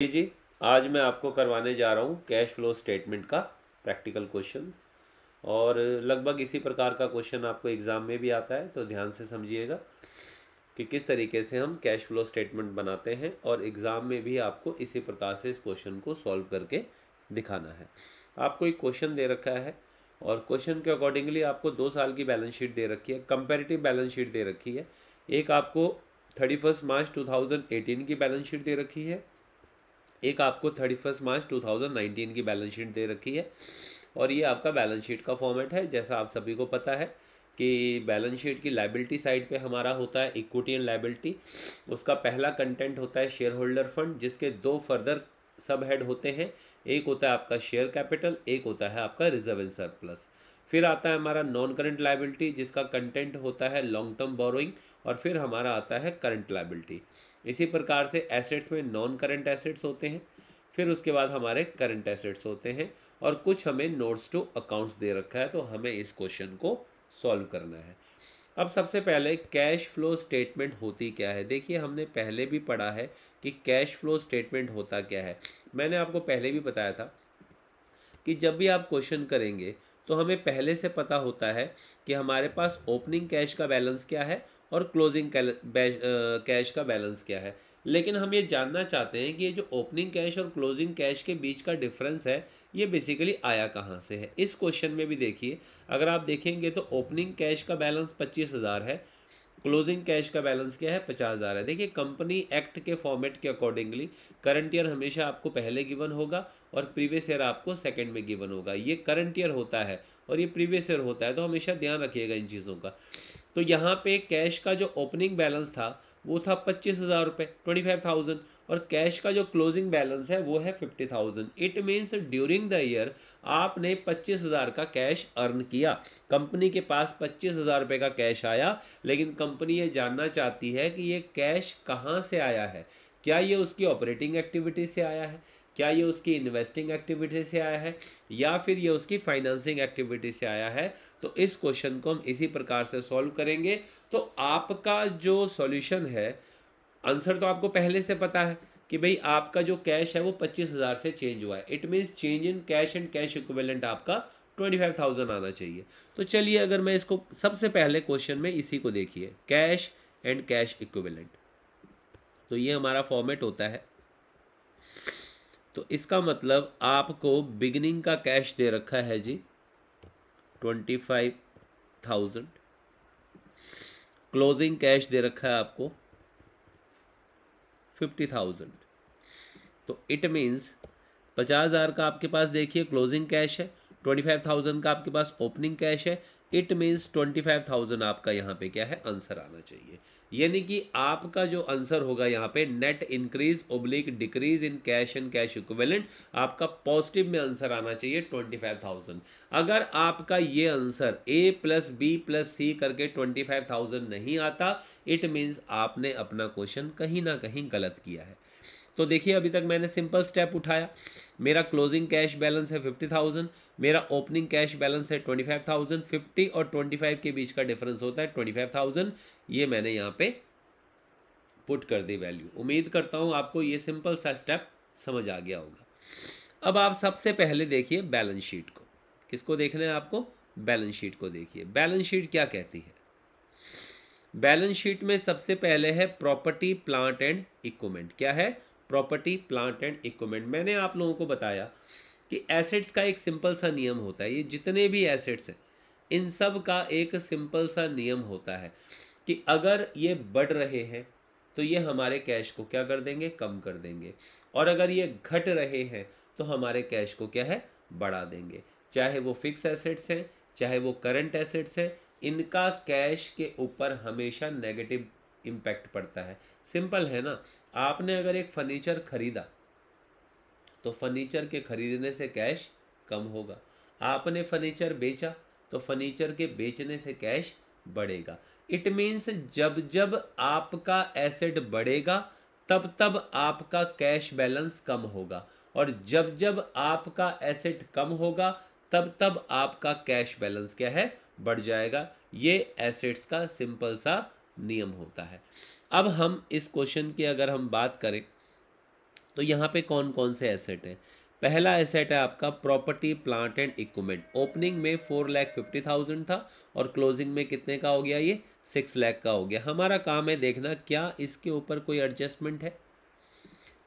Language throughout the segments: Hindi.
जी, आज मैं आपको करवाने जा रहा हूँ कैश फ्लो स्टेटमेंट का प्रैक्टिकल क्वेश्चंस। और लगभग इसी प्रकार का क्वेश्चन आपको एग्ज़ाम में भी आता है, तो ध्यान से समझिएगा कि किस तरीके से हम कैश फ्लो स्टेटमेंट बनाते हैं। और एग्ज़ाम में भी आपको इसी प्रकार से इस क्वेश्चन को सॉल्व करके दिखाना है। आपको एक क्वेश्चन दे रखा है और क्वेश्चन के अकॉर्डिंगली आपको 2 साल की बैलेंस शीट दे रखी है, कंपेरेटिव बैलेंस शीट दे रखी है। एक आपको 31 मार्च 2018 की बैलेंस शीट दे रखी है, एक आपको 31 मार्च 2019 की बैलेंस शीट दे रखी है। और ये आपका बैलेंस शीट का फॉर्मेट है। जैसा आप सभी को पता है कि बैलेंस शीट की लायबिलिटी साइड पे हमारा होता है इक्विटी एंड लायबिलिटी। उसका पहला कंटेंट होता है शेयर होल्डर फंड, जिसके 2 फर्दर सब हेड होते हैं। एक होता है आपका शेयर कैपिटल, एक होता है आपका रिजर्व एंड सरप्लस। फिर आता है हमारा नॉन करंट लायबिलिटी, जिसका कंटेंट होता है लॉन्ग टर्म बोरोइंग। और फिर हमारा आता है करंट लायबिलिटी। इसी प्रकार से एसेट्स में नॉन करंट एसेट्स होते हैं, फिर उसके बाद हमारे करंट एसेट्स होते हैं, और कुछ हमें नोट्स टू अकाउंट्स दे रखा है। तो हमें इस क्वेश्चन को सॉल्व करना है। अब सबसे पहले कैश फ्लो स्टेटमेंट होती क्या है। देखिए, हमने पहले भी पढ़ा है कि कैश फ्लो स्टेटमेंट होता क्या है। मैंने आपको पहले भी बताया था कि जब भी आप क्वेश्चन करेंगे तो हमें पहले से पता होता है कि हमारे पास ओपनिंग कैश का बैलेंस क्या है और क्लोजिंग कैश का बैलेंस क्या है। लेकिन हम ये जानना चाहते हैं कि ये जो ओपनिंग कैश और क्लोजिंग कैश के बीच का डिफरेंस है, ये बेसिकली आया कहाँ से है। इस क्वेश्चन में भी देखिए, अगर आप देखेंगे तो ओपनिंग कैश का बैलेंस 25,000 है, क्लोजिंग कैश का बैलेंस क्या है, 50,000 है। देखिए, कंपनी एक्ट के फॉर्मेट के अकॉर्डिंगली करंट ईयर हमेशा आपको पहले गिवन होगा और प्रीवियस ईयर आपको सेकंड में गिवन होगा। ये करंट ईयर होता है और ये प्रीवियस ईयर होता है, तो हमेशा ध्यान रखिएगा इन चीज़ों का। तो यहाँ पे कैश का जो ओपनिंग बैलेंस था वो था 25,000 रुपये, 25,000। और कैश का जो क्लोजिंग बैलेंस है वो है 50,000। It means during the year आपने 25,000 का कैश अर्न किया। कंपनी के पास 25,000 रुपये का कैश आया, लेकिन कंपनी ये जानना चाहती है कि ये कैश कहाँ से आया है। क्या ये उसकी ऑपरेटिंग एक्टिविटी से आया है, क्या ये उसकी इन्वेस्टिंग एक्टिविटी से आया है, या फिर ये उसकी फाइनेंसिंग एक्टिविटी से आया है। तो इस क्वेश्चन को हम इसी प्रकार से सॉल्व करेंगे। तो आपका जो सॉल्यूशन है, आंसर तो आपको पहले से पता है कि भाई आपका जो कैश है वो 25,000 से चेंज हुआ है। It means change in cash and cash equivalent आपका 25,000 आना चाहिए। तो चलिए, अगर मैं इसको सबसे पहले क्वेश्चन में इसी को देखिए, कैश एंड कैश इक्विवेलेंट। तो ये हमारा फॉर्मेट होता है। तो इसका मतलब आपको बिगिनिंग का कैश दे रखा है जी 25,000, क्लोजिंग कैश दे रखा है आपको 50,000। तो इट मीन्स 50,000 का आपके पास देखिए क्लोजिंग कैश है, 25,000 का आपके पास ओपनिंग कैश है। इट मीन्स 25,000 आपका यहाँ पे क्या है, आंसर आना चाहिए। यानी कि आपका जो आंसर होगा यहाँ पे net increase oblique decrease in cash and cash equivalent, आपका पॉजिटिव में आंसर आना चाहिए 25,000। अगर आपका ये answer A plus B plus C करके 25,000 नहीं आता, इट मीन्स आपने अपना क्वेश्चन कहीं ना कहीं गलत किया है। तो देखिए, अभी तक मैंने सिंपल स्टेप उठाया। मेरा क्लोजिंग कैश बैलेंस है 50,000, मेरा ओपनिंग कैश बैलेंस है 25,000। 50 और 25 के बीच का डिफरेंस होता है 25,000। ये मैंने यहाँ पे पुट कर दी वैल्यू। उम्मीद करता हूँ आपको ये सिंपल सा स्टेप समझ आ गया होगा। अब आप सबसे पहले देखिए बैलेंस शीट को। किसको देखना है आपको? बैलेंस शीट को देखिए। बैलेंस शीट क्या कहती है? बैलेंस शीट में सबसे पहले है प्रॉपर्टी प्लांट एंड इक्विपमेंट। क्या है? Property plant and equipment. मैंने आप लोगों को बताया कि एसेट्स का एक सिंपल सा नियम होता है। ये जितने भी एसेट्स हैं, इन सब का एक सिंपल सा नियम होता है कि अगर ये बढ़ रहे हैं तो ये हमारे कैश को क्या कर देंगे, कम कर देंगे। और अगर ये घट रहे हैं तो हमारे कैश को क्या है, बढ़ा देंगे। चाहे वो फिक्स एसेट्स हैं, चाहे वो करंट एसेट्स हैं, इनका कैश के ऊपर हमेशा नेगेटिव इम्पैक्ट पड़ता है। सिंपल है ना। आपने अगर एक फर्नीचर खरीदा तो फर्नीचर के खरीदने से कैश कम होगा। आपने फर्नीचर बेचा तो फर्नीचर के बेचने से कैश बढ़ेगा। इट मीन्स जब जब आपका एसेट बढ़ेगा तब तब आपका कैश बैलेंस कम होगा, और जब जब आपका एसेट कम होगा तब तब आपका कैश बैलेंस क्या है, बढ़ जाएगा। ये एसेट्स का सिंपल सा नियम होता है। अब हम इस क्वेश्चन की अगर हम बात करें तो यहाँ पे कौन कौन से एसेट हैं? पहला एसेट है आपका property plant and equipment. Opening में 4,50,000 था और क्लोजिंग में कितने का हो गया? ये 6 लाख का हो गया। हमारा काम है देखना क्या इसके ऊपर कोई एडजस्टमेंट है।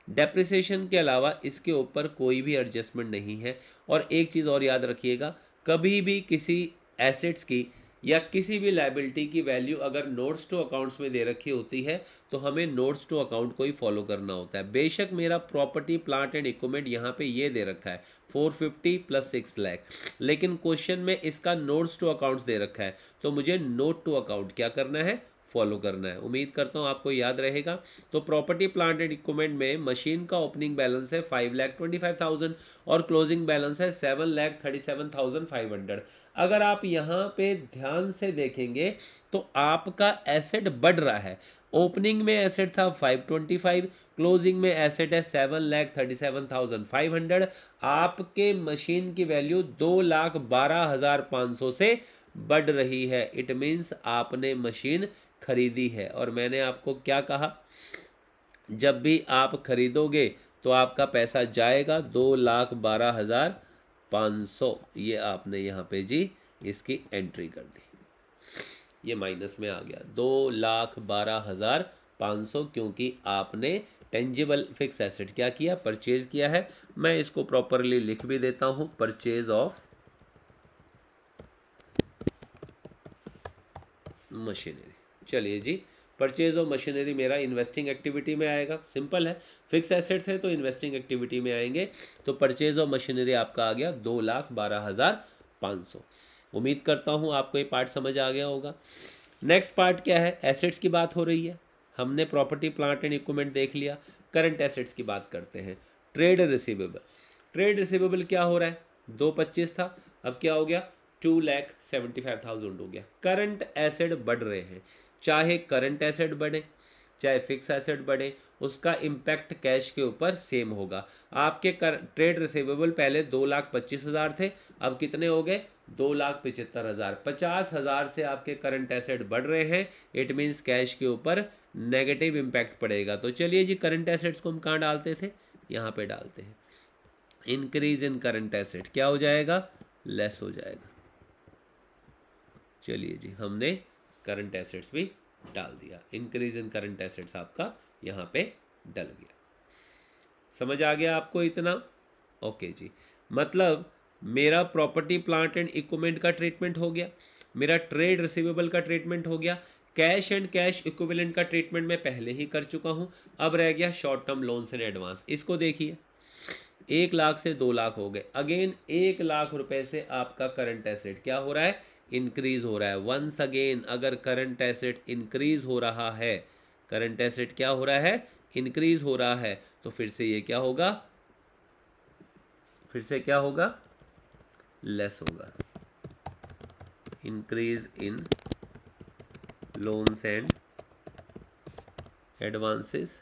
डेप्रिसिएशन के अलावा इसके ऊपर कोई भी एडजस्टमेंट नहीं है। और एक चीज़ और याद रखिएगा, कभी भी किसी एसेट्स की या किसी भी लायबिलिटी की वैल्यू अगर नोट्स टू अकाउंट्स में दे रखी होती है तो हमें नोट्स टू अकाउंट को ही फॉलो करना होता है। बेशक मेरा प्रॉपर्टी प्लांट एंड इक्विपमेंट यहाँ पे ये दे रखा है 450 प्लस 6 लाख, लेकिन क्वेश्चन में इसका नोट्स टू अकाउंट्स दे रखा है, तो मुझे नोट टू अकाउंट क्या करना है? फॉलो करना है। उम्मीद करता हूँ आपको याद रहेगा। तो प्रॉपर्टी प्लांट एंड इक्विपमेंट में मशीन का ओपनिंग बैलेंस है 5,25,000 और क्लोजिंग बैलेंस है 7,37,500। अगर आप यहाँ पे ध्यान से देखेंगे तो आपका एसेट बढ़ रहा है। ओपनिंग में एसेट था 525, क्लोजिंग में एसेट है 7,37,500। आपके मशीन की वैल्यू 2,12,500 से बढ़ रही है। इट मीन्स आपने मशीन खरीदी है। और मैंने आपको क्या कहा, जब भी आप खरीदोगे तो आपका पैसा जाएगा 2,12,500। ये आपने यहाँ पे जी इसकी एंट्री कर दी, ये माइनस में आ गया 2,12,500, क्योंकि आपने टेंजिबल फिक्स एसेट क्या किया? परचेज किया है। मैं इसको प्रॉपरली लिख भी देता हूँ, परचेज ऑफ मशीनरी। चलिए जी, परचेज ऑफ मशीनरी मेरा इन्वेस्टिंग एक्टिविटी में आएगा। सिंपल है, फिक्स एसेट्स है तो इन्वेस्टिंग एक्टिविटी में आएंगे। तो परचेज ऑफ मशीनरी आपका आ गया 2,12,500। उम्मीद करता हूँ आपको ये पार्ट समझ आ गया होगा। नेक्स्ट पार्ट क्या है? एसेट्स की बात हो रही है। हमने प्रॉपर्टी प्लांट एंड इक्विपमेंट देख लिया, करंट एसेट्स की बात करते हैं। Trade receivable. ट्रेड रिसीवेबल क्या हो रहा है? 225 था, अब क्या हो गया? 2,75,000 हो गया। करंट एसेट बढ़ रहे हैं, चाहे करंट एसेट बढ़े चाहे फिक्स एसेट बढ़े, उसका इम्पैक्ट कैश के ऊपर सेम होगा। आपके ट्रेड रिसीवेबल पहले 2,25,000 थे, अब कितने हो गए? 2,75,000। 50,000 से आपके करंट एसेट बढ़ रहे हैं। इट मीन्स कैश के ऊपर नेगेटिव इम्पैक्ट पड़ेगा। तो चलिए जी, करंट एसेट्स को हम कहाँ डालते थे? यहाँ पे डालते हैं। इंक्रीज इन करंट एसेट क्या हो जाएगा? लेस हो जाएगा। चलिए जी, हमने करंट एसेट्स भी डाल दिया। इंक्रीज इन करंट एसेट्स आपका यहाँ पे डल गया। समझ आ गया आपको इतना? ओके जी, मतलब मेरा प्रॉपर्टी प्लांट एंड इक्विपमेंट का ट्रीटमेंट हो गया, मेरा ट्रेड रिसीवेबल का ट्रीटमेंट हो गया, कैश एंड कैश इक्विवेलेंट का ट्रीटमेंट मैं पहले ही कर चुका हूँ। अब रह गया short term loans and advance. इसको देखिए, 1 लाख से 2 लाख हो गए। अगेन 1 लाख रुपए से आपका करंट एसेट क्या हो रहा है? इंक्रीज हो रहा है। वंस अगेन, अगर करंट एसेट इंक्रीज हो रहा है, करंट एसेट क्या हो रहा है? इंक्रीज हो रहा है, तो फिर से ये क्या होगा? फिर से क्या होगा? लेस होगा। Increase in loans and advances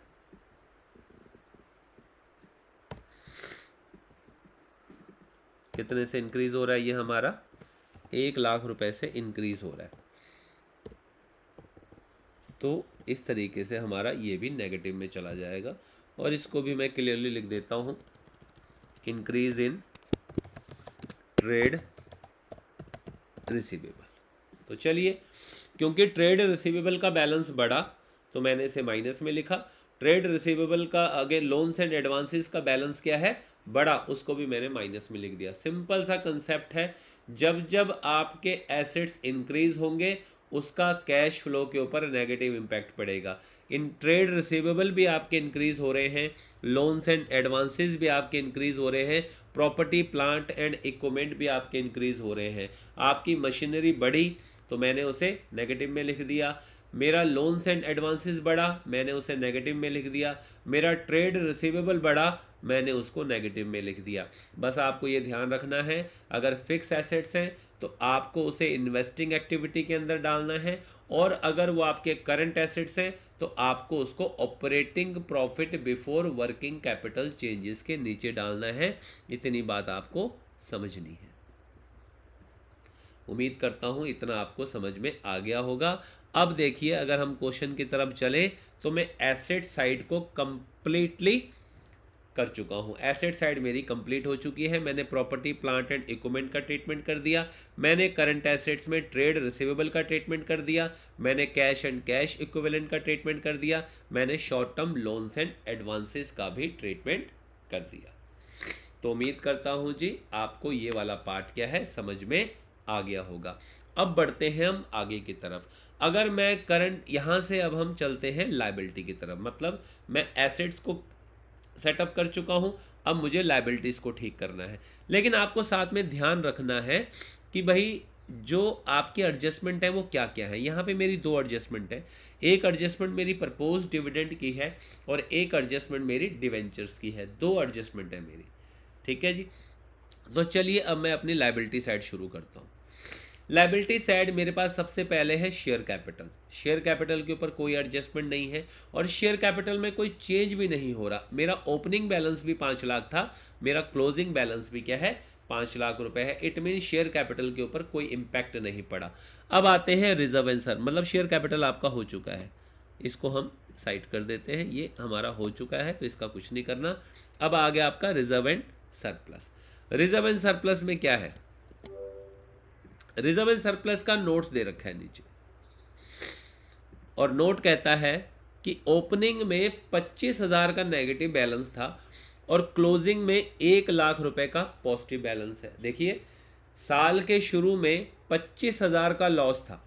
कितने से इंक्रीज हो रहा है? ये हमारा 1 लाख रुपए से इंक्रीज हो रहा है। तो इस तरीके से हमारा ये भी नेगेटिव में चला जाएगा। और इसको भी मैं क्लियरली लिख देता हूँ, इंक्रीज इन ट्रेड रिसीवेबल। तो चलिए, क्योंकि ट्रेड रिसीवेबल का बैलेंस बढ़ा तो मैंने इसे माइनस में लिखा। ट्रेड रिसीवेबल का आगे लोन्स एंड एडवांसेस का बैलेंस क्या है? बढ़ा, उसको भी मैंने माइनस में लिख दिया। सिंपल सा कंसेप्ट है, जब जब आपके एसेट्स इंक्रीज होंगे उसका कैश फ्लो के ऊपर नेगेटिव इम्पैक्ट पड़ेगा। इन ट्रेड रिसीवेबल भी आपके इंक्रीज हो रहे हैं, लोन्स एंड एडवांसेस भी आपके इंक्रीज हो रहे हैं, प्रॉपर्टी प्लांट एंड इक्विपमेंट भी आपके इंक्रीज हो रहे हैं। आपकी मशीनरी बढ़ी तो मैंने उसे नेगेटिव में लिख दिया। मेरा लोन्स एंड एडवांसेस बढ़ा, मैंने उसे नेगेटिव में लिख दिया। मेरा ट्रेड रिसीवेबल बढ़ा, मैंने उसको नेगेटिव में लिख दिया। बस आपको ये ध्यान रखना है, अगर फिक्स एसेट्स हैं तो आपको उसे इन्वेस्टिंग एक्टिविटी के अंदर डालना है, और अगर वो आपके करंट एसेट्स हैं तो आपको उसको operating profit before working capital changes के नीचे डालना है। इतनी बात आपको समझनी है। उम्मीद करता हूँ इतना आपको समझ में आ गया होगा। अब देखिए, अगर हम क्वेश्चन की तरफ चलें तो मैं एसेट साइड को कंप्लीटली कर चुका हूँ। एसेट साइड मेरी कंप्लीट हो चुकी है। मैंने प्रॉपर्टी प्लांट एंड इक्विपमेंट का ट्रीटमेंट कर दिया, मैंने करंट एसेट्स में ट्रेड रिसीवेबल का ट्रीटमेंट कर दिया, मैंने कैश एंड कैश इक्विवेलेंट का ट्रीटमेंट कर दिया, मैंने short term loans and advances का भी ट्रीटमेंट कर दिया। तो उम्मीद करता हूँ जी आपको ये वाला पार्ट क्या है समझ में आ गया होगा। अब बढ़ते हैं हम आगे की तरफ। अगर मैं करंट यहाँ से अब हम चलते हैं लायबिलिटी की तरफ, मतलब मैं एसेट्स को सेटअप कर चुका हूँ, अब मुझे लायबिलिटीज़ को ठीक करना है। लेकिन आपको साथ में ध्यान रखना है कि भाई जो आपके एडजस्टमेंट है वो क्या क्या है। यहाँ पे मेरी दो एडजस्टमेंट है, एक एडजस्टमेंट मेरी प्रपोज डिविडेंड की है और एक एडजस्टमेंट मेरी डिवेंचर्स की है। दो एडजस्टमेंट है मेरी, ठीक है जी। तो चलिए अब मैं अपनी लायबिलिटी साइड शुरू करता हूँ। लायबिलिटी साइड मेरे पास सबसे पहले है शेयर कैपिटल। शेयर कैपिटल के ऊपर कोई एडजस्टमेंट नहीं है और शेयर कैपिटल में कोई चेंज भी नहीं हो रहा। मेरा ओपनिंग बैलेंस भी 5 लाख था, मेरा क्लोजिंग बैलेंस भी क्या है 5 लाख रुपए है। इट मीन शेयर कैपिटल के ऊपर कोई इम्पैक्ट नहीं पड़ा। अब आते हैं रिजर्व एंड सरप्लस, मतलब शेयर कैपिटल आपका हो चुका है, इसको हम साइड कर देते हैं, ये हमारा हो चुका है तो इसका कुछ नहीं करना। अब आ गया आपका reserve and surplus. Reserve and surplus में क्या है, रिजर्व एंड सरप्लस का नोट्स दे रखा है नीचे और नोट कहता है कि ओपनिंग में 25,000 का नेगेटिव बैलेंस था और क्लोजिंग में 1 लाख रुपए का पॉजिटिव बैलेंस है। देखिए साल के शुरू में 25,000 का लॉस था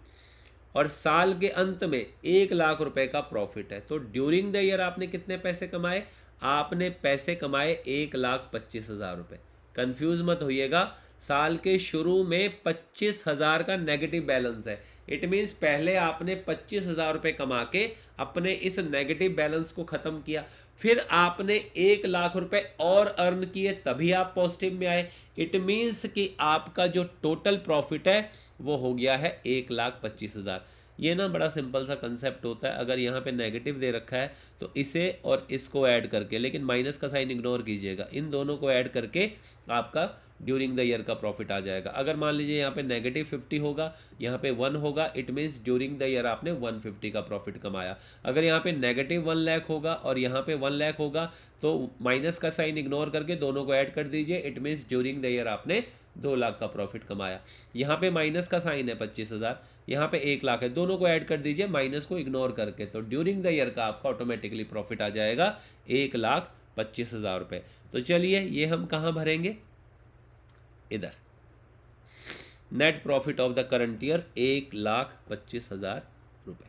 और साल के अंत में 1 लाख रुपए का प्रॉफिट है। तो ड्यूरिंग द ईयर आपने कितने पैसे कमाए, आपने पैसे कमाए 1,25,000 रुपए। कंफ्यूज मत होइएगा, साल के शुरू में 25,000 का नेगेटिव बैलेंस है। इट मीन्स पहले आपने 25,000 रुपये कमा के अपने इस नेगेटिव बैलेंस को ख़त्म किया, फिर आपने 1 लाख रुपए और अर्न किए तभी आप पॉजिटिव में आए। इट मीन्स कि आपका जो टोटल प्रॉफिट है वो हो गया है 1,25,000। ये ना बड़ा सिंपल सा कंसेप्ट होता है। अगर यहाँ पे नेगेटिव दे रखा है तो इसे और इसको ऐड करके, लेकिन माइनस का साइन इग्नोर कीजिएगा, इन दोनों को ऐड करके आपका ड्यूरिंग द ईयर का प्रॉफिट आ जाएगा। अगर मान लीजिए यहाँ पे नेगेटिव 50 होगा, यहाँ पे 1 होगा, it means during the year आपने 150 का प्रॉफिट कमाया। अगर यहाँ पे नेगेटिव 1 लाख होगा और यहाँ पे 1 लाख होगा तो माइनस का साइन इग्नोर करके दोनों को ऐड कर दीजिए, it means during the year आपने 2 लाख का प्रॉफिट कमाया। यहाँ पे माइनस का साइन है 25,000, यहाँ पे 1 लाख है, दोनों को ऐड कर दीजिए माइनस को इग्नोर करके, तो ड्यूरिंग द ईयर का आपका ऑटोमेटिकली प्रॉफिट आ जाएगा 1,25,000 रुपये। तो चलिए ये हम कहाँ भरेंगे, इधर। Net profit of the current year 1,25,000 रुपये।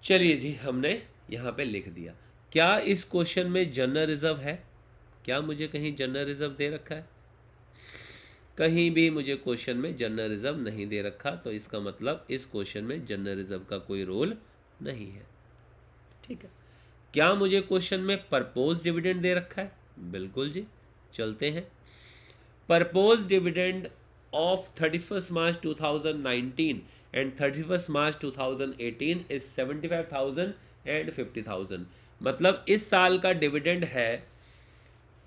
चलिए जी हमने यहाँ पे लिख दिया। क्या इस क्वेश्चन में जनरल रिजर्व है, क्या मुझे कहीं जनरल रिजर्व दे रखा है, कहीं भी मुझे क्वेश्चन में जनरल रिजर्व नहीं दे रखा, तो इसका मतलब इस क्वेश्चन में जनरल रिजर्व का कोई रोल नहीं है, ठीक है। क्या मुझे क्वेश्चन में परपोज डिविडेंड दे रखा है, बिल्कुल जी, चलते हैं। Proposed dividend of 31st March 2019 and 31st March 2018 is 75,000 and 50,000। मतलब इस साल का डिविडेंड है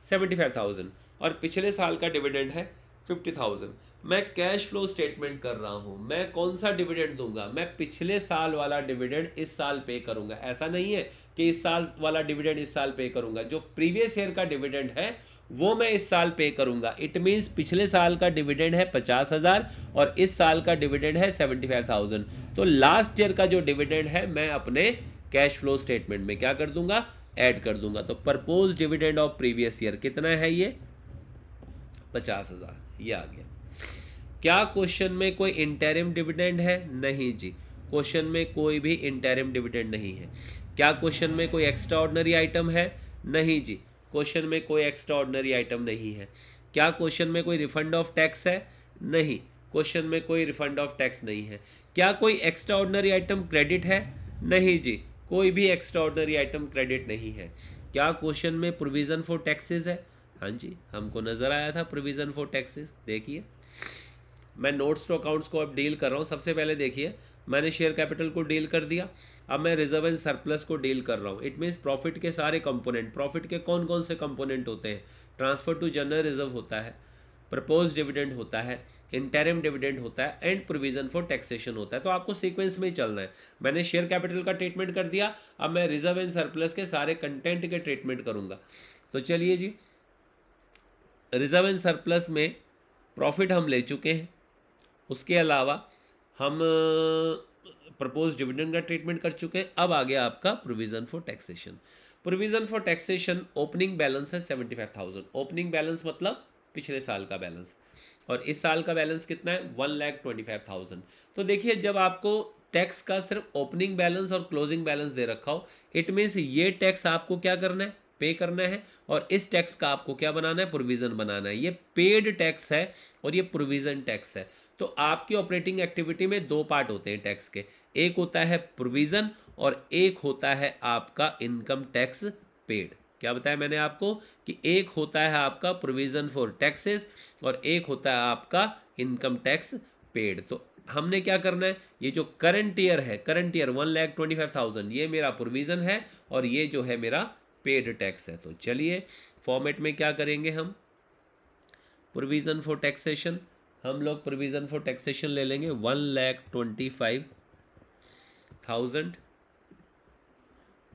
75,000 और पिछले साल का डिविडेंड है 50,000। मैं कैश फ्लो स्टेटमेंट कर रहा हूं, मैं कौन सा डिविडेंड दूंगा, मैं पिछले साल वाला डिविडेंड इस साल पे करूंगा। ऐसा नहीं है कि इस साल वाला डिविडेंड इस साल पे करूंगा, जो प्रीवियस ईयर का डिविडेंड है वो मैं इस साल पे करूंगा। इट मीन्स पिछले साल का डिविडेंड है 50,000 और इस साल का डिविडेंड है 75,000। तो लास्ट ईयर का जो डिविडेंड है मैं अपने कैश फ्लो स्टेटमेंट में क्या कर दूंगा, ऐड कर दूंगा। तो proposed dividend of previous year कितना है, ये 50,000, ये आ गया। क्या क्वेश्चन में कोई इंटरिम डिविडेंड है, नहीं जी, क्वेश्चन में कोई भी इंटरिम डिविडेंड नहीं है। क्या क्वेश्चन में कोई एक्स्ट्रा ऑर्डिनरी आइटम है, नहीं जी, क्वेश्चन में कोई एक्स्ट्रा ऑर्डिनरी आइटम नहीं है। क्या क्वेश्चन में कोई रिफंड ऑफ टैक्स है, नहीं, क्वेश्चन में कोई रिफंड ऑफ टैक्स नहीं है। क्या कोई एक्स्ट्रा ऑर्डिनरी आइटम क्रेडिट है, नहीं जी, कोई भी एक्स्ट्रा ऑर्डिनरी आइटम क्रेडिट नहीं है। क्या क्वेश्चन में प्रोविजन फॉर टैक्सेस है, हाँ जी, हमको नजर आया था प्रोविजन फॉर टैक्सेस। देखिए मैं नोट्स टू अकाउंट्स को अब डील कर रहा हूँ। सबसे पहले देखिए मैंने शेयर कैपिटल को डील कर दिया, अब मैं रिजर्व एंड सरप्लस को डील कर रहा हूँ। इट मीन्स प्रॉफिट के सारे कंपोनेंट, प्रॉफिट के कौन कौन से कंपोनेंट होते हैं, ट्रांसफर टू जनरल रिजर्व होता है, प्रपोज डिविडेंड होता है, इंटरिम डिविडेंड होता है एंड प्रोविजन फॉर टैक्सेशन होता है। तो आपको सीक्वेंस में ही चलना है। मैंने शेयर कैपिटल का ट्रीटमेंट कर दिया, अब मैं रिजर्व एंड सरप्लस के सारे कंटेंट के ट्रीटमेंट करूंगा। तो चलिए जी, रिजर्व एंड सरप्लस में प्रॉफिट हम ले चुके हैं, उसके अलावा हम प्रपोज डिविडेंड का ट्रीटमेंट कर चुके हैं। अब आ गया आपका provision for taxation. Provision for taxation opening balance है 75,000। ओपनिंग बैलेंस मतलब पिछले साल का बैलेंस, और इस साल का बैलेंस कितना है 1,25,000। तो देखिए, जब आपको टैक्स का सिर्फ ओपनिंग बैलेंस और क्लोजिंग बैलेंस दे रखा हो, इट मीन्स ये टैक्स आपको क्या करना है, पे करना है, और इस टैक्स का आपको क्या बनाना है, प्रोविजन बनाना है। ये पेड टैक्स है और ये प्रोविजन टैक्स है। तो आपकी ऑपरेटिंग एक्टिविटी में दो पार्ट होते हैं टैक्स के, एक होता है प्रोविजन और एक होता है आपका इनकम टैक्स पेड। क्या बताया मैंने आपको कि एक होता है आपका प्रोविजन फॉर टैक्सेस और एक होता है आपका इनकम टैक्स पेड। तो हमने क्या करना है, ये जो करंट ईयर है, करंट ईयर 1,25,000, ये मेरा प्रोविजन है और ये जो है मेरा पेड टैक्स है। तो चलिए फॉर्मेट में क्या करेंगे हम, प्रोविजन फॉर टैक्सेशन, हम लोग प्रोविजन फॉर टैक्सेशन ले लेंगे 1,25,000,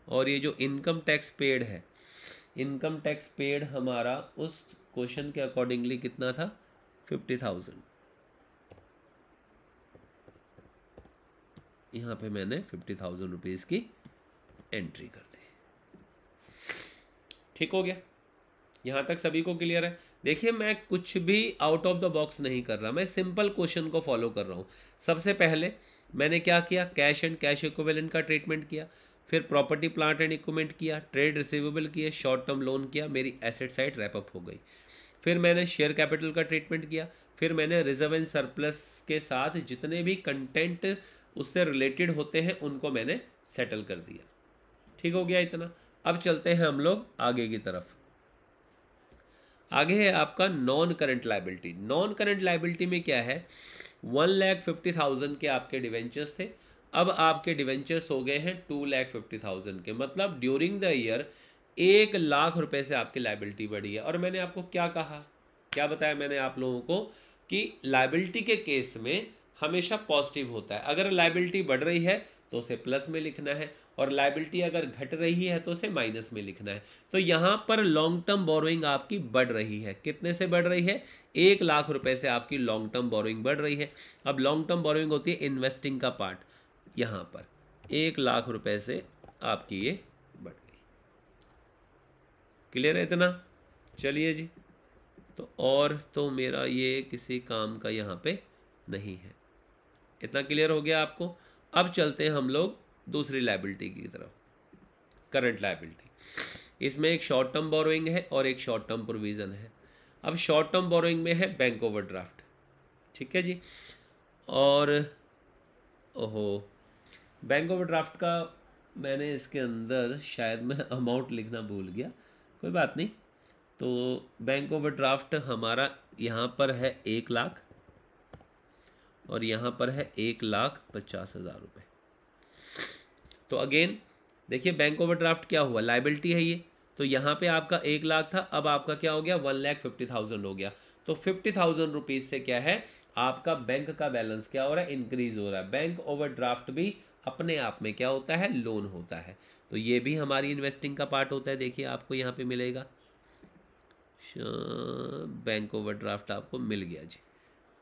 और ये जो इनकम टैक्स पेड है, इनकम टैक्स पेड हमारा उस क्वेश्चन के अकॉर्डिंगली कितना था, 50,000। यहाँ पे मैंने 50,000 रुपीज़ की एंट्री कर दी। ठीक हो गया, यहाँ तक सभी को क्लियर है। देखिए, मैं कुछ भी आउट ऑफ द बॉक्स नहीं कर रहा, मैं सिंपल क्वेश्चन को फॉलो कर रहा हूँ। सबसे पहले मैंने क्या किया, कैश एंड कैश इक्विवेलेंट का ट्रीटमेंट किया, फिर प्रॉपर्टी प्लांट एंड इक्विपमेंट किया, ट्रेड रिसीवेबल किए, शॉर्ट टर्म लोन किया, मेरी एसेट साइड रैपअप हो गई। फिर मैंने शेयर कैपिटल का ट्रीटमेंट किया, फिर मैंने रिजर्व एंड सरप्लस के साथ जितने भी कंटेंट उससे रिलेटेड होते हैं उनको मैंने सेटल कर दिया। ठीक हो गया इतना। अब चलते हैं हम लोग आगे की तरफ। आगे है आपका non current liability. Non current liability में क्या है, 1,50,000 के आपके डिवेंचर्स थे, अब आपके डिवेंचर्स हो गए हैं 2,50,000 के। मतलब ड्यूरिंग द ईयर 1,00,000 रुपए से आपकी लायबिलिटी बढ़ी है। और मैंने आपको क्या कहा, क्या बताया मैंने आप लोगों को कि लायबिलिटी के केस में हमेशा पॉजिटिव होता है। अगर लायबिलिटी बढ़ रही है तो उसे प्लस में लिखना है, और लायबिलिटी अगर घट रही है तो उसे माइनस में लिखना है। तो यहाँ पर लॉन्ग टर्म बोरोइंग आपकी बढ़ रही है। कितने से बढ़ रही है, 1,00,000 रुपए से आपकी लॉन्ग टर्म बोरोइंग बढ़ रही है। अब लॉन्ग टर्म बोरोइंग होती है इन्वेस्टिंग का पार्ट, यहाँ पर 1,00,000 रुपए से आपकी ये बढ़ गई। क्लियर है इतना। चलिए जी, तो और तो मेरा ये किसी काम का यहाँ पे नहीं है। इतना क्लियर हो गया आपको। अब चलते हैं हम लोग दूसरी लायबिलिटी की तरफ, करंट लायबिलिटी। इसमें एक शॉर्ट टर्म बोरोइंग है और एक शॉर्ट टर्म प्रोविज़न है। अब शॉर्ट टर्म बोरोइंग में है बैंक ओवरड्राफ्ट, ठीक है जी। और ओहो, बैंक ओवरड्राफ्ट का मैंने इसके अंदर शायद मैं अमाउंट लिखना भूल गया, कोई बात नहीं। तो बैंक ओवरड्राफ्ट हमारा यहाँ पर है 1,00,000 और यहाँ पर है 1,50,000 रुपये। तो अगेन देखिए, बैंक ओवरड्राफ्ट क्या हुआ, लायबिलिटी है ये, तो यहाँ पे आपका 1,00,000 था, अब आपका क्या हो गया 1,50,000 हो गया। तो 50,000 रुपीज़ से क्या है, आपका बैंक का बैलेंस क्या हो रहा है, इंक्रीज हो रहा है। बैंक ओवरड्राफ्ट भी अपने आप में क्या होता है, लोन होता है। तो ये भी हमारी इन्वेस्टिंग का पार्ट होता है। देखिए आपको यहाँ पे मिलेगा बैंक ओवरड्राफ्ट, आपको मिल गया जी,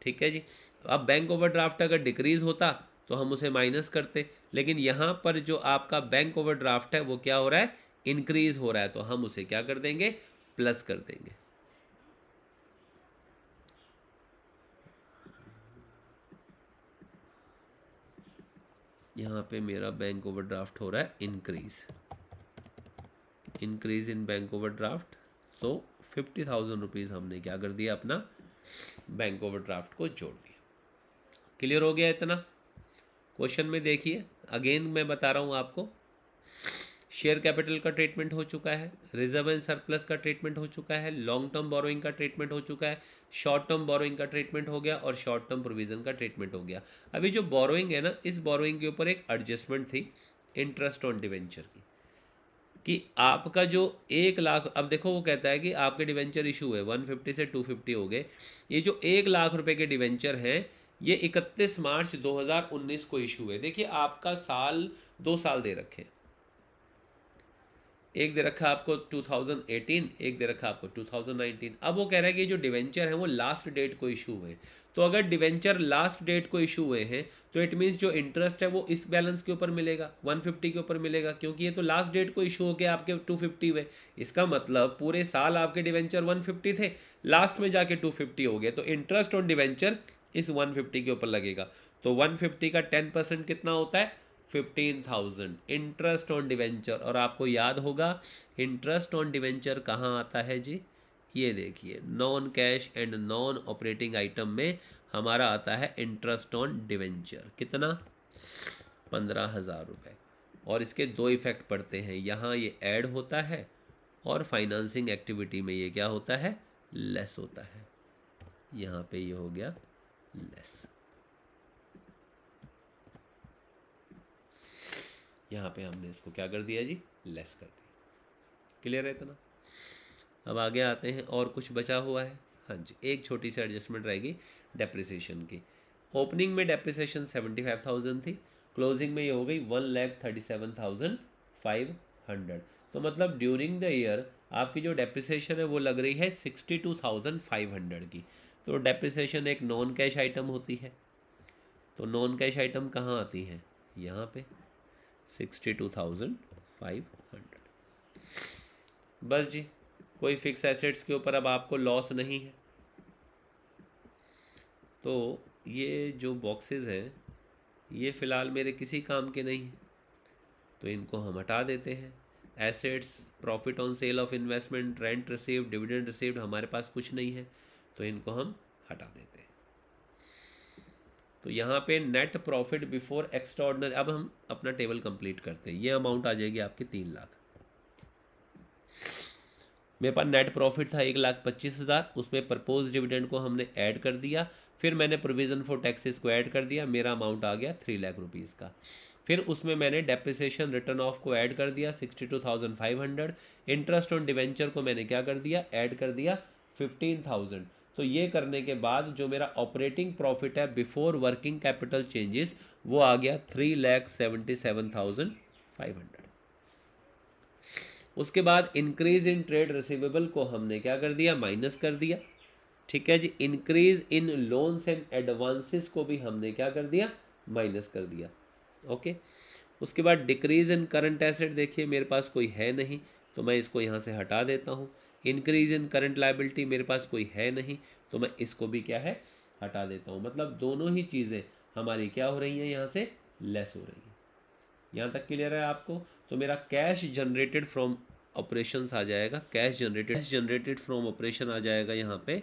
ठीक है जी। अब बैंक ओवरड्राफ्ट अगर डिक्रीज होता तो हम उसे माइनस करते, लेकिन यहाँ पर जो आपका बैंक ओवरड्राफ्ट है वो क्या हो रहा है, इंक्रीज हो रहा है, तो हम उसे क्या कर देंगे, प्लस कर देंगे। यहाँ पे मेरा बैंक ओवरड्राफ्ट हो रहा है increase, increase in bank overdraft. तो 50,000 रुपीज़ हमने क्या कर दिया, अपना बैंक ओवरड्राफ्ट को जोड़ दिया। क्लियर हो गया इतना। क्वेश्चन में देखिए, अगेन मैं बता रहा हूँ आपको, शेयर कैपिटल का ट्रीटमेंट हो चुका है, रिजर्व एंड सरप्लस का ट्रीटमेंट हो चुका है, लॉन्ग टर्म बोरोइंग का ट्रीटमेंट हो चुका है, शॉर्ट टर्म बोरोइंग का ट्रीटमेंट हो गया और शॉर्ट टर्म प्रोविजन का ट्रीटमेंट हो गया। अभी जो बोरोइंग है ना, इस बोरोइंग के ऊपर एक एडजस्टमेंट थी इंटरेस्ट ऑन डिवेंचर की। कि आपका जो 1 लाख, अब देखो वो कहता है कि आपके डिवेंचर इशू है 150 से 250 हो गए, ये जो 1 लाख रुपए के डिवेंचर हैं ये 31 मार्च 2019 को इशू है। देखिए आपका साल 2 साल दे रखे हैं, एक दे रखा आपको 2018, एक दे रखा आपको 2019। अब वो कह रहा है कि जो डिवेंचर है वो लास्ट डेट को इशू हुए, तो अगर डिवेंचर लास्ट डेट को इशू हुए हैं तो इट मीन्स जो इंटरेस्ट है वो इस बैलेंस के ऊपर मिलेगा, 150 के ऊपर मिलेगा, क्योंकि ये तो लास्ट डेट को इशू होकर आपके 250 हुए। इसका मतलब पूरे साल आपके डिवेंचर 150 थे, लास्ट में जाके 250 हो गए, तो इंटरेस्ट ऑन डिवेंचर इस 150 के ऊपर लगेगा। तो 150 का 10% कितना होता है, 15,000 इंटरेस्ट ऑन डिवेंचर। और आपको याद होगा इंटरेस्ट ऑन डिवेंचर कहाँ आता है जी, ये देखिए non cash and non operating item में हमारा आता है इंटरेस्ट ऑन डिवेंचर, कितना, 15,000 रुपये। और इसके दो इफेक्ट पड़ते हैं, यहाँ ये ऐड होता है और फाइनेंसिंग एक्टिविटी में ये क्या होता है, लेस होता है। यहाँ पे ये हो गया लेस, यहाँ पे हमने इसको क्या कर दिया जी, लेस कर दिया। क्लियर है इतना। अब आगे आते हैं, और कुछ बचा हुआ है, हाँ जी एक छोटी सी एडजस्टमेंट रहेगी डेप्रिसिएशन की। ओपनिंग में डेप्रिसिएशन 75,000 थी, क्लोजिंग में ये हो गई 1,37,500। तो मतलब ड्यूरिंग द ईयर आपकी जो डेप्रिसिएशन है वो लग रही है 62,500 की। तो डेप्रिसिएशन एक नॉन कैश आइटम होती है, तो नॉन कैश आइटम कहाँ आती है, यहाँ पे 62,500। बस जी, कोई फिक्स एसेट्स के ऊपर अब आपको लॉस नहीं है। तो ये जो बॉक्सेस हैं ये फ़िलहाल मेरे किसी काम के नहीं हैं, तो इनको हम हटा देते हैं। Assets, profit on sale of investment, rent received, dividend received, हमारे पास कुछ नहीं है, तो इनको हम हटा देते हैं। तो यहाँ पे नेट प्रॉफिट बिफोर एक्स्ट्राऑर्डिनरी, अब हम अपना टेबल कंप्लीट करते हैं। ये अमाउंट आ जाएगी आपकी 3 लाख। मेरे पास नेट प्रॉफिट था 1,25,000, उसमें प्रपोज डिविडेंड को हमने ऐड कर दिया, फिर मैंने प्रोविज़न फॉर टैक्सेस को ऐड कर दिया, मेरा अमाउंट आ गया 3 लाख रुपीज़ का। फिर उसमें मैंने डेप्रिसिएशन रिटर्न ऑफ को ऐड कर दिया 62,500, इंटरेस्ट ऑन डिवेंचर को मैंने क्या कर दिया, ऐड कर दिया 15,000। तो ये करने के बाद जो मेरा ऑपरेटिंग प्रॉफिट है बिफोर वर्किंग कैपिटल चेंजेस वो आ गया 3,77,500। उसके बाद इंक्रीज इन ट्रेड रिसीवेबल को हमने क्या कर दिया, माइनस कर दिया। ठीक है जी। Increase in loans and advances को भी हमने क्या कर दिया, माइनस कर दिया। ओके। उसके बाद डिक्रीज इन करंट एसेट, देखिए मेरे पास कोई है नहीं तो मैं इसको यहाँ से हटा देता हूँ। इंक्रीज इन करंट लायबिलिटी, मेरे पास कोई है नहीं तो मैं इसको भी क्या है, हटा देता हूँ। मतलब दोनों ही चीज़ें हमारी क्या हो रही हैं, यहाँ से लेस हो रही हैं। यहाँ तक क्लियर है आपको। तो मेरा कैश जनरेटेड फ्रॉम ऑपरेशंस आ जाएगा, कैश जनरेटेड फ्रॉम ऑपरेशन आ जाएगा यहाँ पे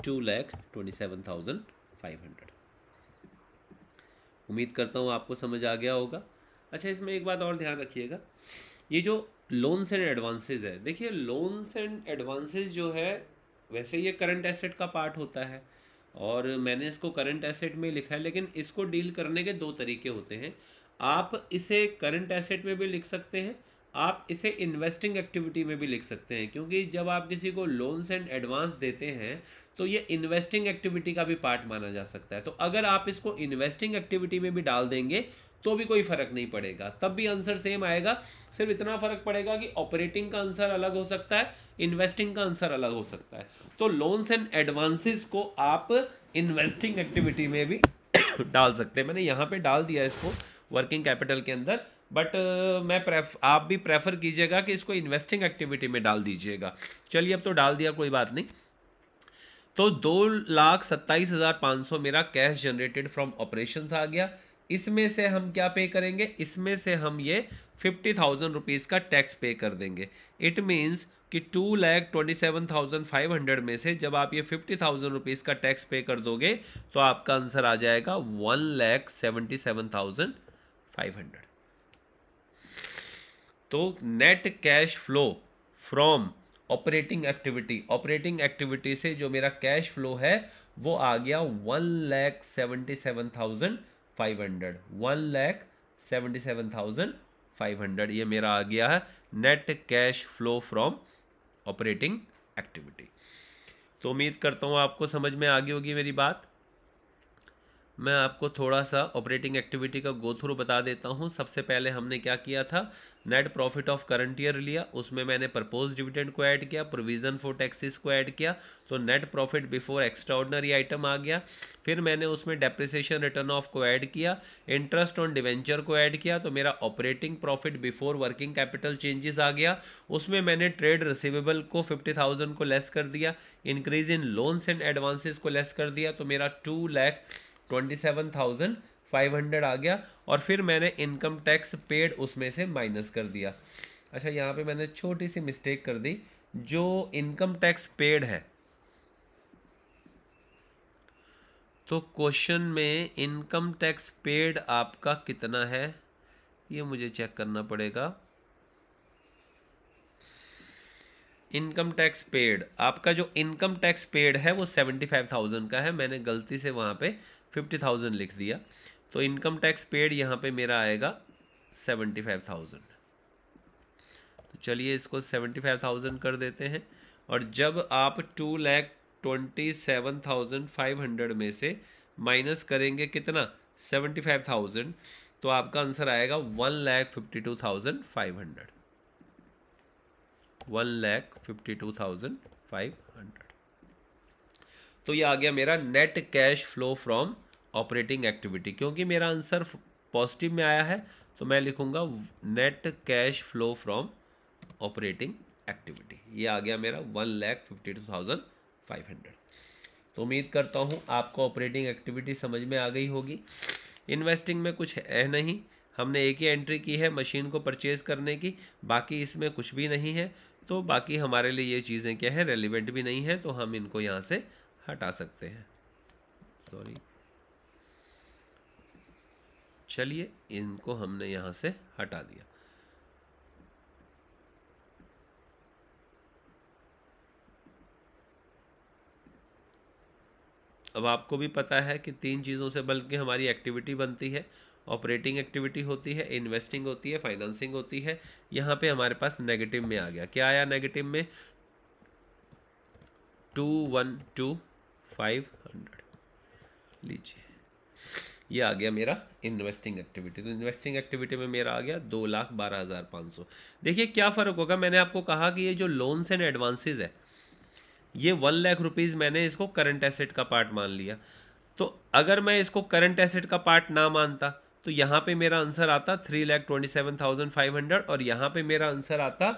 2,27,500। उम्मीद करता हूँ आपको समझ आ गया होगा। अच्छा, इसमें एक बात और ध्यान रखिएगा, ये जो लोन्स एंड एडवांसेस है, देखिए लोन्स एंड एडवांसेस जो है वैसे ये करंट एसेट का पार्ट होता है और मैंने इसको करंट एसेट में लिखा है, लेकिन इसको डील करने के दो तरीके होते हैं। आप इसे करंट एसेट में भी लिख सकते हैं, आप इसे इन्वेस्टिंग एक्टिविटी में भी लिख सकते हैं, क्योंकि जब आप किसी को लोन्स एंड एडवांस देते हैं तो ये इन्वेस्टिंग एक्टिविटी का भी पार्ट माना जा सकता है। तो अगर आप इसको इन्वेस्टिंग एक्टिविटी में भी डाल देंगे तो भी कोई फ़र्क नहीं पड़ेगा, तब भी आंसर सेम आएगा। सिर्फ इतना फ़र्क पड़ेगा कि ऑपरेटिंग का आंसर अलग हो सकता है, इन्वेस्टिंग का आंसर अलग हो सकता है। तो लोन्स एंड एडवांसेस को आप इन्वेस्टिंग एक्टिविटी में भी डाल सकते हैं। मैंने यहाँ पे डाल दिया इसको वर्किंग कैपिटल के अंदर, बट आप भी प्रेफर कीजिएगा कि इसको इन्वेस्टिंग एक्टिविटी में डाल दीजिएगा। चलिए, अब तो डाल दिया, कोई बात नहीं। तो 2,27,500 मेरा कैश जनरेटेड फ्रॉम ऑपरेशंस आ गया। इसमें से हम क्या पे करेंगे, इसमें से हम ये 50,000 रुपीज़ का टैक्स पे कर देंगे। इट मीन्स कि 2,27,500 में से जब आप ये 50,000 रुपीज़ का टैक्स पे कर दोगे तो आपका आंसर आ जाएगा 1,77,500। तो net cash flow from operating activity से जो मेरा कैश फ्लो है वो आ गया 1,77,500, 1,77,500। 500, ये मेरा आ गया है net cash flow from operating activity. तो उम्मीद करता हूँ आपको समझ में आ गई होगी मेरी बात। मैं आपको थोड़ा सा ऑपरेटिंग एक्टिविटी का गो थ्रू बता देता हूँ। सबसे पहले हमने क्या किया था, net profit of current year लिया, उसमें मैंने प्रपोज डिविडेंड को ऐड किया, प्रोविजन फॉर टैक्सेस को ऐड किया, तो net profit before extraordinary item आ गया। फिर मैंने उसमें डेप्रिसिएशन रिटर्न ऑफ को ऐड किया, इंटरेस्ट ऑन डिवेंचर को ऐड किया, तो मेरा operating profit before working capital changes आ गया। उसमें मैंने ट्रेड रिसीवेबल को 50,000 को लेस कर दिया, increase in loans and advances को लेस कर दिया, तो मेरा 2,27,500 आ गया। और फिर मैंने इनकम टैक्स पेड उसमें से माइनस कर दिया। अच्छा, यहाँ पे मैंने छोटी सी मिस्टेक कर दी, जो इनकम टैक्स पेड है, तो क्वेश्चन में इनकम टैक्स पेड आपका कितना है ये मुझे चेक करना पड़ेगा। इनकम टैक्स पेड, आपका जो इनकम टैक्स पेड है वो 75,000 का है, मैंने गलती से वहाँ पे 50,000 लिख दिया, तो इनकम टैक्स पेड यहाँ पे मेरा आएगा 75,000। तो चलिए इसको 75,000 कर देते हैं। और जब आप 2,27,500 में से माइनस करेंगे कितना, 75,000, तो आपका आंसर आएगा 1,52,500, 1,52,500। तो ये आ गया मेरा net cash flow from operating activity. क्योंकि मेरा आंसर पॉजिटिव में आया है तो मैं लिखूंगा net cash flow from operating activity. ये आ गया मेरा 1,52,500। तो उम्मीद करता हूँ आपको ऑपरेटिंग एक्टिविटी समझ में आ गई होगी। इन्वेस्टिंग में कुछ है नहीं, हमने एक ही एंट्री की है मशीन को परचेज़ करने की, बाकी इसमें कुछ भी नहीं है। तो बाकी हमारे लिए ये चीज़ें क्या है, रेलिवेंट भी नहीं है, तो हम इनको यहाँ से हटा सकते हैं। सॉरी, चलिए इनको हमने यहाँ से हटा दिया। अब आपको भी पता है कि 3 चीज़ों से बल्कि हमारी एक्टिविटी बनती है। ऑपरेटिंग एक्टिविटी होती है, इन्वेस्टिंग होती है, फाइनेंसिंग होती है। यहाँ पे हमारे पास नेगेटिव में आ गया, क्या आया नेगेटिव में, 2,12,500। लीजिए ये आ गया मेरा इन्वेस्टिंग एक्टिविटी। तो इन्वेस्टिंग एक्टिविटी में मेरा आ गया 2,12,500। देखिए क्या फ़र्क होगा, मैंने आपको कहा कि ये जो लोन्स एंड एडवांसेस है, ये 1 लाख रुपीज़ मैंने इसको करंट एसेट का पार्ट मान लिया। तो अगर मैं इसको करंट एसेट का पार्ट ना मानता तो यहाँ पे मेरा आंसर आता 3,27,500 और यहाँ पे मेरा आंसर आता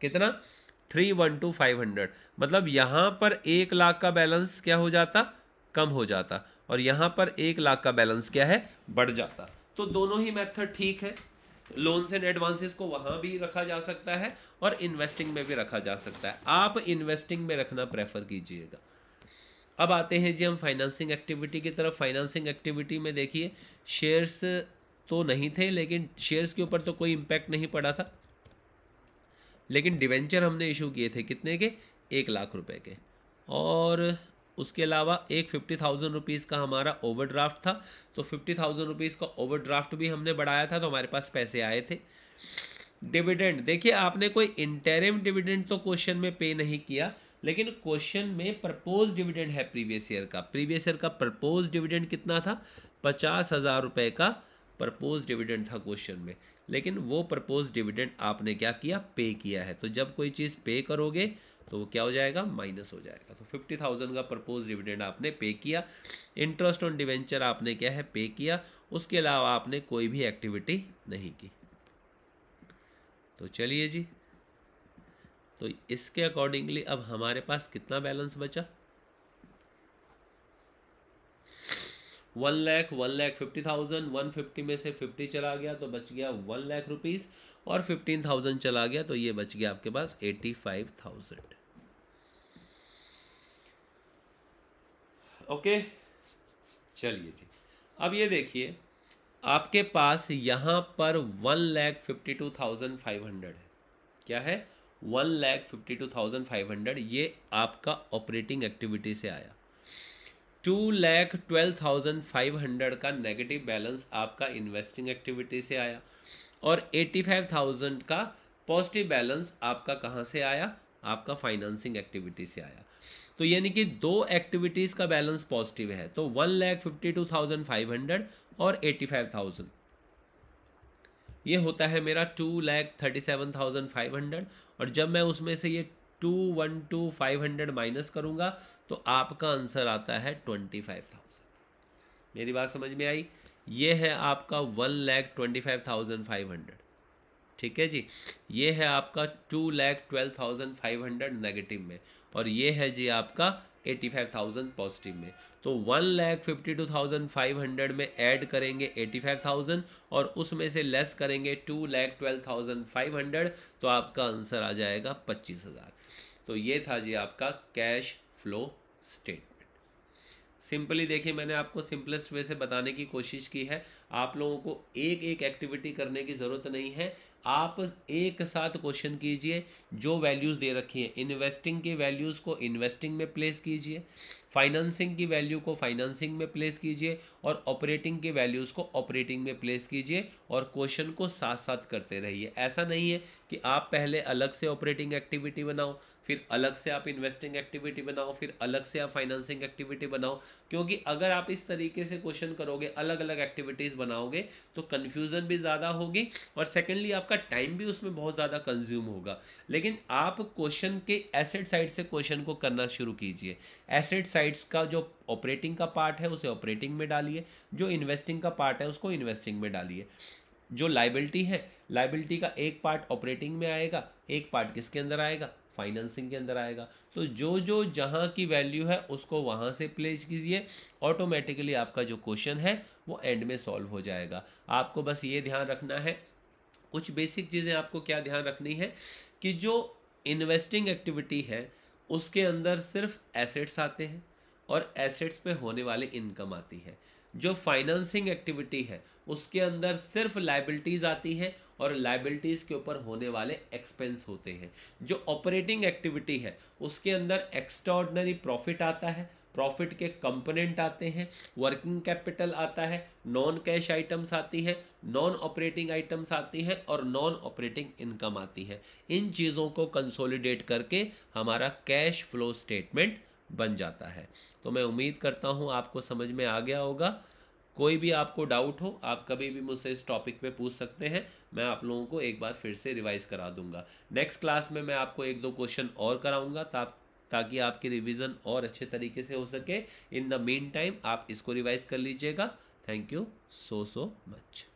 कितना, 3,12,500। मतलब यहाँ पर 1 लाख का बैलेंस क्या हो जाता, कम हो जाता, और यहाँ पर 1 लाख का बैलेंस क्या है, बढ़ जाता। तो दोनों ही मेथड ठीक है, लोन्स एंड एडवांसेस को वहाँ भी रखा जा सकता है और इन्वेस्टिंग में भी रखा जा सकता है। आप इन्वेस्टिंग में रखना प्रेफर कीजिएगा। अब आते हैं जी हम फाइनेंसिंग एक्टिविटी की तरफ। फाइनेंसिंग एक्टिविटी में देखिए शेयर्स तो नहीं थे, लेकिन शेयर्स के ऊपर तो कोई इम्पैक्ट नहीं पड़ा था, लेकिन डिवेंचर हमने इशू किए थे कितने के, 1 लाख रुपए के। और उसके अलावा एक 50,000 रुपीज़ का हमारा ओवरड्राफ्ट था, तो 50,000 रुपीज़ का ओवरड्राफ्ट भी हमने बढ़ाया था, तो हमारे पास पैसे आए थे। डिविडेंड, देखिए आपने कोई इंटरिम डिविडेंड तो क्वेश्चन में पे नहीं किया, लेकिन क्वेश्चन में प्रपोज डिविडेंड है प्रीवियस ईयर का। प्रीवियस ईयर का प्रपोज डिविडेंड कितना था, 50,000 रुपये का प्रपोज डिविडेंड था क्वेश्चन में, लेकिन वो प्रपोज डिविडेंड आपने क्या किया, पे किया है। तो जब कोई चीज़ पे करोगे तो वो क्या हो जाएगा, माइनस हो जाएगा। तो 50,000 का प्रपोज डिविडेंड आपने पे किया। इंटरेस्ट ऑन डिवेंचर आपने क्या है, पे किया। उसके अलावा आपने कोई भी एक्टिविटी नहीं की। तो चलिए जी, तो इसके अकॉर्डिंगली अब हमारे पास कितना बैलेंस बचा, 1,50,000, 150 में से 50 चला गया तो बच गया 1 लाख रुपीज़, और 15,000 चला गया तो ये बच गया आपके पास 85,000। ओके, चलिए जी, अब ये देखिए आपके पास यहाँ पर 1,52,500 है। क्या है, 1,52,500, ये आपका ऑपरेटिंग एक्टिविटी से आया। 2,12,500 का नेगेटिव बैलेंस आपका इन्वेस्टिंग एक्टिविटी से आया, और 85,000 का पॉजिटिव बैलेंस आपका कहाँ से आया, आपका फाइनेंसिंग एक्टिविटी से आया। तो यानी कि दो एक्टिविटीज़ का बैलेंस पॉजिटिव है, तो 1,52,500 और 85,000, ये होता है मेरा 2,37,500। और जब मैं उसमें से ये 212,500 माइनस करूँगा तो आपका आंसर आता है 25,000। मेरी बात समझ में आई? ये है आपका 1,25,500, ठीक है जी। ये है आपका 2,12,500 नेगेटिव में, और ये है जी आपका 85,000 पॉजिटिव में। तो 1,52,500 में ऐड करेंगे 85,000 और उसमें से लेस करेंगे 2,12,500, तो आपका आंसर आ जाएगा 25,000। तो ये था जी आपका कैश फ्लो स्टेटमेंट। सिंपली देखिए, मैंने आपको सिंपलेस्ट वे से बताने की कोशिश की है। आप लोगों को एक एक एक्टिविटी करने की ज़रूरत नहीं है, आप एक साथ क्वेश्चन कीजिए। जो वैल्यूज़ दे रखी हैं, इन्वेस्टिंग की वैल्यूज़ को इन्वेस्टिंग में प्लेस कीजिए, फाइनेंसिंग की वैल्यू को फाइनेंसिंग में प्लेस कीजिए, और ऑपरेटिंग की वैल्यूज़ को ऑपरेटिंग में प्लेस कीजिए, और क्वेश्चन को साथ साथ करते रहिए। ऐसा नहीं है कि आप पहले अलग से ऑपरेटिंग एक्टिविटी बनाओ, फिर अलग से आप इन्वेस्टिंग एक्टिविटी बनाओ, फिर अलग से आप फाइनेंसिंग एक्टिविटी बनाओ। क्योंकि अगर आप इस तरीके से क्वेश्चन करोगे, अलग अलग एक्टिविटीज़ बनाओगे, तो कन्फ्यूज़न भी ज़्यादा होगी, और सेकेंडली आपका टाइम भी उसमें बहुत ज़्यादा कंज्यूम होगा। लेकिन आप क्वेश्चन के एसेट साइड से क्वेश्चन को करना शुरू कीजिए। एसेट साइड्स का जो ऑपरेटिंग का पार्ट है उसे ऑपरेटिंग में डालिए, जो इन्वेस्टिंग का पार्ट है उसको इन्वेस्टिंग में डालिए। जो लाइबिलिटी है, लाइबिलिटी का एक पार्ट ऑपरेटिंग में आएगा, एक पार्ट किसके अंदर आएगा, फाइनेंसिंग के अंदर आएगा। तो जो जो जहाँ की वैल्यू है उसको वहाँ से प्लेस कीजिए, ऑटोमेटिकली आपका जो क्वेश्चन है वो एंड में सॉल्व हो जाएगा। आपको बस ये ध्यान रखना है, कुछ बेसिक चीज़ें आपको क्या ध्यान रखनी है, कि जो इन्वेस्टिंग एक्टिविटी है उसके अंदर सिर्फ एसेट्स आते हैं और एसेट्स पे होने वाली इनकम आती है। जो फाइनेंसिंग एक्टिविटी है उसके अंदर सिर्फ लाइबिलिटीज़ आती हैं और लाइबिलिटीज़ के ऊपर होने वाले एक्सपेंस होते हैं। जो ऑपरेटिंग एक्टिविटी है उसके अंदर एक्स्ट्राऑर्डिनरी प्रॉफिट आता है, प्रॉफिट के कंपोनेंट आते हैं, वर्किंग कैपिटल आता है, नॉन कैश आइटम्स आती हैं, नॉन ऑपरेटिंग आइटम्स आती हैं, और नॉन ऑपरेटिंग इनकम आती है। इन चीज़ों को कंसोलिडेट करके हमारा कैश फ्लो स्टेटमेंट बन जाता है। तो मैं उम्मीद करता हूँ आपको समझ में आ गया होगा। कोई भी आपको डाउट हो, आप कभी भी मुझसे इस टॉपिक पे पूछ सकते हैं। मैं आप लोगों को एक बार फिर से रिवाइज करा दूंगा। नेक्स्ट क्लास में मैं आपको एक दो क्वेश्चन और कराऊंगा ताकि आपकी रिवीजन और अच्छे तरीके से हो सके। इन द मीन टाइम आप इसको रिवाइज कर लीजिएगा। Thank you so much.